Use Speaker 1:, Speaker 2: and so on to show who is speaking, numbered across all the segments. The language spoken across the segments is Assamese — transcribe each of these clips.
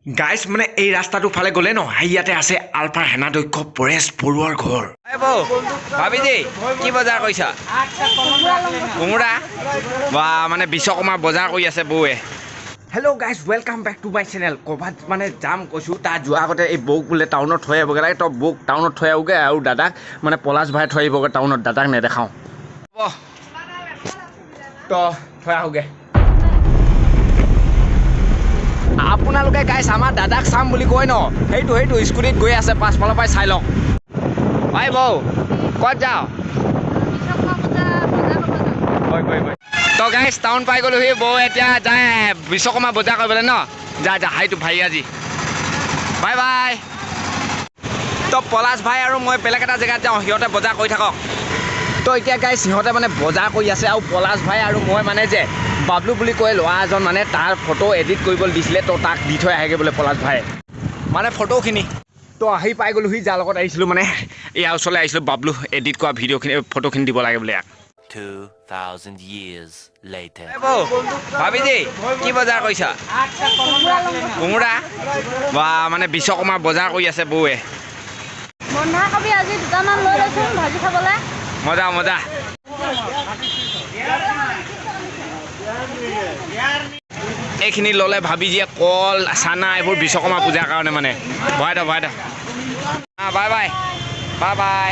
Speaker 1: গাইস মানে এই ৰাস্তাটো ফালে গলে ন ইয়াতে আছে আলফাৰ হেনাদক্ষ পৰেশ বৰুৱাৰ ঘৰ। এ বৌ ভাবি দেই কি বজাৰ কৰিছা? কোমোৰা বা মানে বিশ্বকৰ্মা বজাৰ কৰি আছে বৌৱে। Hello' guys welcome back to my channel. ক'ৰবাত মানে যাম কৈছোঁ, তাত যোৱাৰ আগতে এই বৌক বোলে টাউনত থৈ আহিবগৈ লাগে। তই বৌক টাউনত থৈ আহোগৈ আৰু দাদাক মানে পলাশ ভাই থৈ আহিবগৈ টাউনত, দাদাক নেদেখাওঁ। হ'ব তই থৈ আহোগৈ। আপোনালোকে গাইছ আমাৰ দাদাক চাম বুলি কয় ন, সেইটো স্কুটিত গৈ আছে, পাছফালৰ পৰাই চাই লওক। হয় বৌ ক'ত যাওঁ? তো গাইছ টাউন পাই গ'লোহি। বৌ এতিয়া যায় বিশ্বকৰ্মা বজাৰ কৰিবলৈ ন। যা হাইটো ভাই আজি বাই বাই। তো পলাশ ভাই আৰু মই বেলেগ এটা জেগাত যাওঁ, সিহঁতে বজাৰ কৰি থাকক। তো এতিয়া গাইছ সিহঁতে মানে বজাৰ কৰি আছে আৰু পলাশ ভাই আৰু মই মানে যে বাবলু বুলি কয় ল'ৰা এজন মানে তাৰ ফটো এডিট কৰিবলৈ দিছিলে, তো তাক দি থৈ আহেগৈ বোলে পলাশ ভাই মানে ফটোখিনি। তো আহি পাই গ'লোহি, যাৰ লগত আহিছিলোঁ মানে ইয়াৰ ওচৰলৈ আহিছিলোঁ। বাবলু এডিট কৰা ভিডিঅ'খিনি ফটোখিনি দিব লাগে বোলে ইয়াক।
Speaker 2: 2000 years later.
Speaker 1: ভাবি দেই কি বজাৰ কৰিছা? কোমোৰা বা মানে বিশ্বকৰ্মা বজাৰ কৰি আছে বৌৱে।
Speaker 3: বন্ধাকবি আজি দুটামান লৈ লৈছোঁ ভাজি খাবলৈ।
Speaker 1: মজা মজা। এইখিনি ল'লে ভাবি দিয়ে কল চানা এইবোৰ বিশ্বকৰ্মা পূজাৰ কাৰণে মানে। ভৰাই the bye bye bye bye.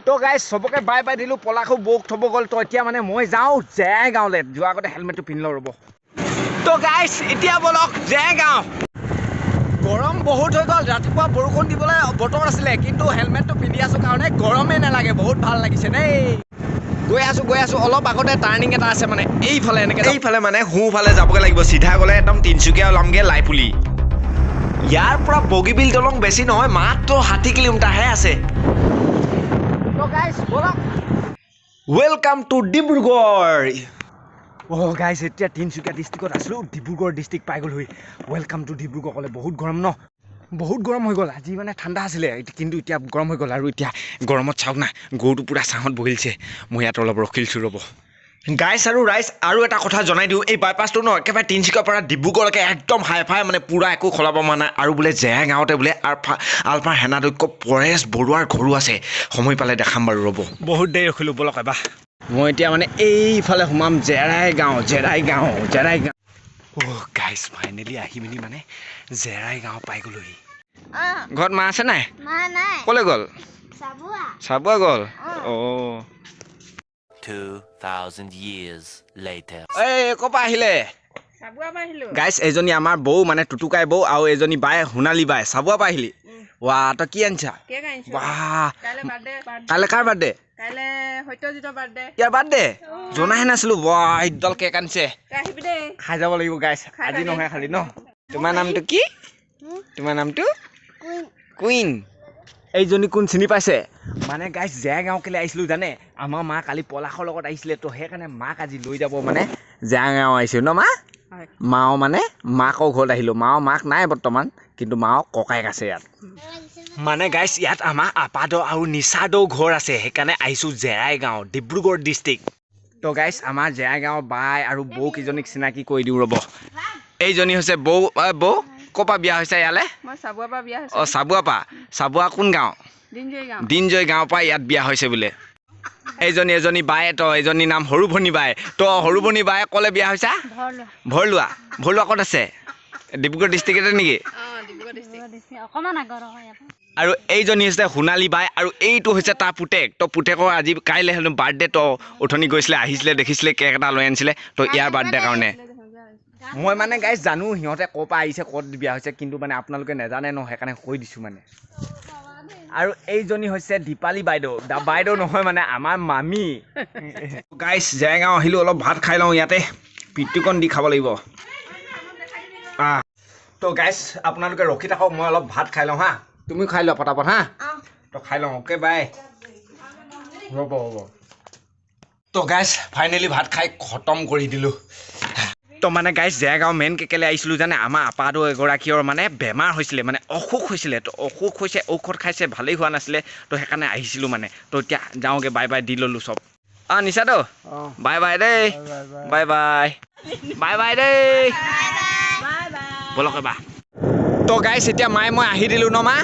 Speaker 1: তো গাইজ চবকে বাই বাই দিলোঁ, পলাশো বৌক থ'ব গ'ল। তো এতিয়া মানে মই যাওঁ জেৰাই গাঁৱলৈ। যোৱাৰ আগতে হেলমেটটো পিন্ধি লওঁ ৰ'ব। তো গাইজ এতিয়া বলক জেৰাই গাঁও। গৰম বহুত হৈ গ'ল, ৰাতিপুৱা বৰষুণ দিবলৈ বতৰ আছিলে, কিন্তু হেলমেটটো পিন্ধি আছোঁ কাৰণে গৰমেই নালাগে, বহুত ভাল লাগিছে দেই। গৈ আছোঁ অলপ আগতে টাৰ্ণিং এটা আছে মানে এইফালে, এনেকৈ এইফালে মানে সোঁফালে যাবগৈ লাগিব। চিধা গ'লে একদম তিনিচুকীয়া ওলামগৈ লাইপুলি। ইয়াৰ পৰা বগীবিল দলং বেছি নহয়, মাত্ৰ 60 কিলোমিটাৰহে আছে। Welcome to Dibrugarh. O' guys এতিয়া তিনিচুকীয়া ডিষ্ট্ৰিক্টত আছিলোঁ, ডিব্ৰুগড় ডিষ্ট্ৰিক্ট পাই গ'লোহি। ৱেলকাম টু ডিব্ৰুগড় ক'লে বহুত গৰম ন, বহুত গৰম হৈ গ'ল। আজি মানে ঠাণ্ডা আছিলে, কিন্তু এতিয়া গৰম হৈ গ'ল। আৰু এতিয়া গৰমত চাওক না, গৰুটো পূৰা ছাঁত বহিছে। মই ইয়াত অলপ ৰখিছোঁ ৰ'ব। গাইজ আৰু ৰাইজ আৰু এটা কথা জনাই দিওঁ, এই বাইপাছটো ন একেবাৰে তিনিচুকীয়াৰ পৰা ডিব্ৰুগড়লৈকে একদম হাই ফাই মানে পূৰা একো খলাব পৰা নাই। আৰু বোলে জেৰাই গাঁৱতে বোলে আলফাৰ হেনাদক্ষ পৰেশ বৰুৱাৰ ঘৰো আছে। সময় পালে দেখাম বাৰু ৰ'ব। বহুত দেৰি ৰখিলোঁ, বলক এবাৰ। মই এতিয়া মানে এইফালে সোমাম জেৰাই গাঁও। অ' গাইজ ফাইনেলি আহি মেলি মানে জেৰাই গাঁও পাই গ'লোহি। ঘৰত মা আছে নাই? ক'লৈ গ'ল? চাবুৱা গ'ল। অ'
Speaker 2: 2000 years later.
Speaker 1: এই ক'ৰ পৰা আহিলে? গাইজ এজনী আমাৰ বৌ মানে টুটুকাই বৌ, আৰু এজনী বাই সোণালী বাই চাবুৱাৰ পৰা আহিলি। ৱা তই কি আনিছা? বাহ কাইলৈ কাৰ বাৰ্থডে? ইয়াৰ বাৰ্থডে জনাহে নাছিলোঁ। বাহ একদল কেক আনিছে, খাই যাব লাগিব গাইজ। আজি নহয় খালি ন। তোমাৰ নামটো কি? তোমাৰ নামটো কুইন। এইজনী কোন চিনি পাইছে? মানে গাইজ জেৰাই গাঁও কেলৈ আহিছিলোঁ জানে? আমাৰ মা কালি পলাশৰ লগত আহিছিলে, তো সেইকাৰণে মাক আজি লৈ যাব মানে জেৰাই গাঁও আহিছিলোঁ ন মা। মাও মানে মাকৰ ঘৰত আহিলোঁ। মাক নাই বৰ্তমান, কিন্তু মাও ককায়েক আছে ইয়াত। মানে গাইজ ইয়াত আমাৰ আপাদৌ আৰু নিচাদৌ ঘৰ আছে, সেইকাৰণে আহিছোঁ জেৰাই গাঁও, ডিব্ৰুগড় ডিষ্ট্ৰিক্ট। তো গাইজ আমাৰ জেৰাই গাঁৱৰ বাই আৰু বৌ কেইজনীক চিনাকি কৰি দিওঁ ৰ'ব। এইজনী হৈছে বৌ। বৌ ক'ৰ পৰা বিয়া হৈছে ইয়ালৈ? অঁ চাবুৱাৰ পৰা। চাবুৱা কোন গাঁও? দিনজয় গাঁৱৰ পৰা ইয়াত বিয়া হৈছে বোলে। এজনী বাই, তো এজনী নাম সৰু ভনী বাই। তো সৰু ভনী বাই ক'লে বিয়া হৈছা? ভৰলুৱা ক'ত আছে? ডিব্ৰুগড় ডিষ্ট্ৰিক্টতে নেকি? আৰু এইজনী হৈছে সোণালী বাই, আৰু এইটো হৈছে তাৰ পুতেক। তো পুতেকৰ আজি কাইলৈ হেনো বাৰ্থডে। তো উঠনি গৈছিলে, আহিছিলে, দেখিছিলে, কেক এটা লৈ আনিছিলে। তো ইয়াৰ বাৰ্থডে কাৰণে মই মানে গাইজ জানো সিহঁতে ক'ৰ পৰা আহিছে, ক'ত বিয়া হৈছে, কিন্তু মানে আপোনালোকে নাজানে ন, সেইকাৰণে কৈ দিছোঁ মানে। আৰু এইজনী হৈছে দীপালী বাইদেউ। বাইদেউ নহয় মানে আমাৰ মামী। গাইজ জেৰাই গাঁও আহিলোঁ, অলপ ভাত খাই লওঁ ইয়াতে, পিতৃকণ দি খাব লাগিব। তো গাইজ আপোনালোকে ৰখি থাকক, মই অলপ ভাত খাই লওঁ হা। তুমিও খাই লোৱা পটাপট হা। তো খাই লওঁ, অ'কে বাই। ৰ'ব। তো গাইজ ফাইনেলি ভাত খাই খতম কৰি দিলোঁ। তো মানে গাইজ জেৰাই গাঁও মেইন কেলৈ আহিছিলোঁ জানে? আমাৰ আপাদৌ এগৰাকীৰ মানে বেমাৰ হৈছিলে, মানে অসুখ হৈছিলে। তো অসুখ হৈছে, ঔষধ খাইছে, ভালেই হোৱা নাছিলে। তো সেইকাৰণে আহিছিলোঁ মানে। তো এতিয়া যাওঁগৈ, বাই বাই দি ল'লোঁ চব। নিচাদৌ বাই বাই দেই। বাই বাই দেই। বলক এবাৰ তো গাইছ এতিয়া মায়ে মই আহি দিলোঁ ন মা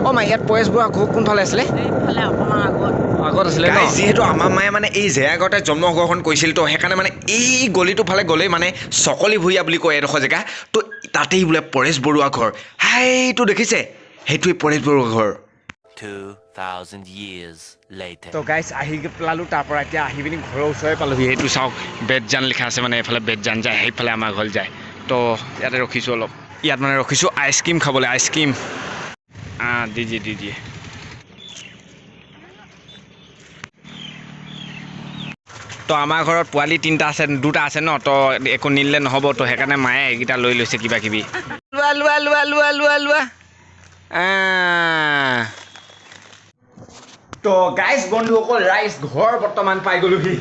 Speaker 1: অ' মা ইয়াত পৰেশ বুঢ়া ঘৰ কোনফালে আছিলে আগত আছিলে ন যিহেতু আমাৰ মায়ে মানে এই জেৰা গাঁৱতে জন্মগ্ৰহণ কৰিছিল তো সেইকাৰণে মানে এই গলিটোৰ ফালে গ'লেই মানে চকলি ভূঞা বুলি কয় এডোখৰ জেগা তো তাতেই বোলে পৰেশ বৰুৱা ঘৰ হাইটো দেখিছে সেইটোৱে পৰেশ বৰুৱা ঘৰ
Speaker 2: 2,000 years later.
Speaker 1: তো গাইছ আহি পেলালোঁ তাৰ পৰা এতিয়া আহি পিনি ঘৰৰ ওচৰৰে পালোহি এইটো চাওক বেদজান লিখা আছে মানে এইফালে বেদজান যায় সেইফালে আমাৰ ঘৰ যায় তো ইয়াতে ৰখিছোঁ অলপ ইয়াত মানে ৰখিছোঁ আইচক্ৰীম খাবলৈ আইচক্ৰীম দি দিয়ে তো আমাৰ ঘৰত পোৱালি দুটা আছে ন তো একো নিলে নহ'ব তো সেইকাৰণে মায়ে এইকেইটা লৈ লৈছে কিবা কিবি লোৱা তো গাইজ বন্ধুসকল ৰাইজ ঘৰ বৰ্তমান পাই গ'লোহি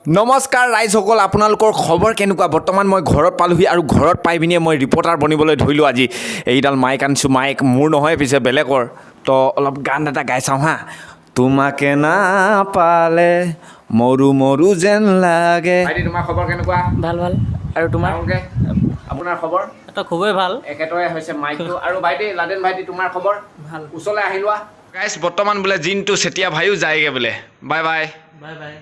Speaker 1: নমস্কাৰ ৰাইজসকল আপোনালোকৰ খবৰ কেনেকুৱা বৰ্তমান মই ঘৰত পালোহি আৰু ঘৰত পাই পিনি মই ৰিপৰ্টাৰ বনিবলৈ ধৰিলোঁ আজি এইডাল মাইক আনিছোঁ মাইক মোৰ নহয় পিছে বেলেগৰ তো অলপ গান এটা গাই চাওঁ হা তোমাকে নাপালে মৰু মৰু যেন লাগে ভাইটি তোমাৰ খবৰ কেনেকুৱা
Speaker 4: ভাল ভাল আৰু তোমাৰ
Speaker 1: আপোনাৰ খবৰ
Speaker 4: এটা খুবেই ভাল
Speaker 1: একেটাই হৈছে মাইকটো আৰু ভাইটি লাডেন ভাইটি তোমাৰ খবৰ ভাল ওচৰলৈ আহি লোৱা গাইজ বৰ্তমান বোলে জিনটো চেতিয়া ভাইও যায়গৈ বোলে বাই বাই
Speaker 4: বাই বাই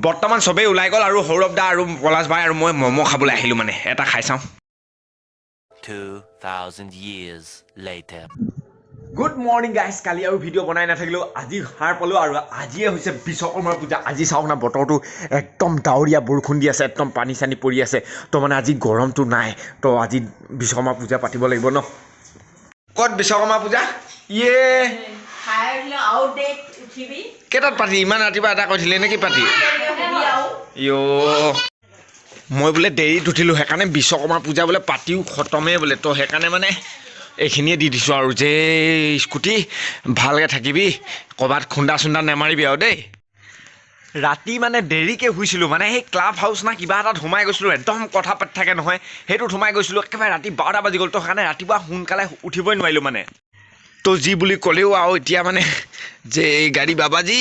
Speaker 1: বৰ্তমান চবেই ওলাই গ'ল আৰু সৌৰভ দা আৰু পলাশ ভাই আৰু মই ম'ম' খাবলৈ আহিলোঁ মানে এটা খাই চাওঁ
Speaker 2: 2,000 years later.
Speaker 1: Good morning guys কালি আৰু ভিডিঅ' বনাই নাথাকিলোঁ আজি সাৰ পালোঁ আৰু আজিয়ে হৈছে বিশ্বকৰ্মাৰ পূজা আজি চাওক না বতৰটো একদম ডাৱৰীয়া বৰষুণ দি আছে একদম পানী চানী পৰি আছে তো মানে আজি গৰমটো নাই তো আজি বিশ্বকৰ্মা পূজা পাতিব লাগিব ন ক'ত বিশ্বকৰ্মা পূজা কেইটাত পাতি ইমান ৰাতিপুৱা এটা কৈছিলে নেকি পাতি মই বোলে দেৰিত উঠিলোঁ সেইকাৰণে বিশ্বকৰ্মা পূজা বোলে পাতিও খতমেই বোলে তো সেইকাৰণে মানে এইখিনিয়ে দি দিছোঁ আৰু যে স্কুটি ভালকৈ থাকিবি ক'ৰবাত খুন্দা চুন্দা নেমাৰিবি আৰু দেই ৰাতি মানে দেৰিকৈ শুইছিলোঁ মানে সেই ক্লাব হাউচ না কিবা এটাত সোমাই গৈছিলোঁ একদম কথা পাতি থাকে নহয় সেইটোত সোমাই গৈছিলোঁ একেবাৰে ৰাতি 12টা বাজি গ'ল তো সেইকাৰণে ৰাতিপুৱা সোনকালে উঠিবই নোৱাৰিলোঁ মানে তো যি বুলি ক'লেও আৰু এতিয়া মানে যে এই গাড়ী বাবাজী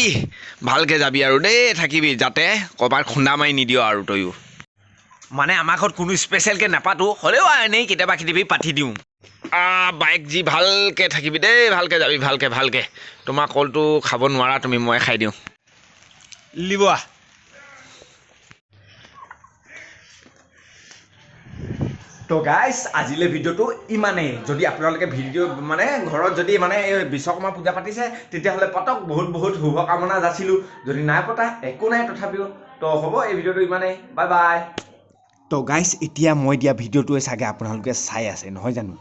Speaker 1: ভালকৈ যাবি আৰু দেই থাকিবি যাতে ক'ৰবাত খুন্দা মাৰি নিদিয় আৰু তয়ো মানে আমাৰ ঘৰত কোনো স্পেচিয়েলকৈ নাপাতোঁ হ'লেও এনেই কেতিয়াবা কেতিয়াবা পাতি দিওঁ বাইক যি ভালকৈ থাকিবি দেই ভালকৈ যাবি ভালকৈ তোমাৰ কলটো খাব নোৱাৰা তুমি মই খাই দিওঁ লিবোৱা তো গাইজ আজিলৈ ভিডিঅ'টো ইমানেই যদি আপোনালোকে ভিডিঅ' মানে ঘৰত যদি মানে এই বিশ্বকৰ্মা পূজা পাতিছে তেতিয়াহ'লে পাতক বহুত শুভকামনা যাচিলোঁ যদি নাই পতা একো নাই তথাপিও তো হ'ব এই ভিডিঅ'টো ইমানেই বাই বাই তো গাইজ এতিয়া মই দিয়া ভিডিঅ'টোৱে চাগে আপোনালোকে চাই আছে নহয় জানো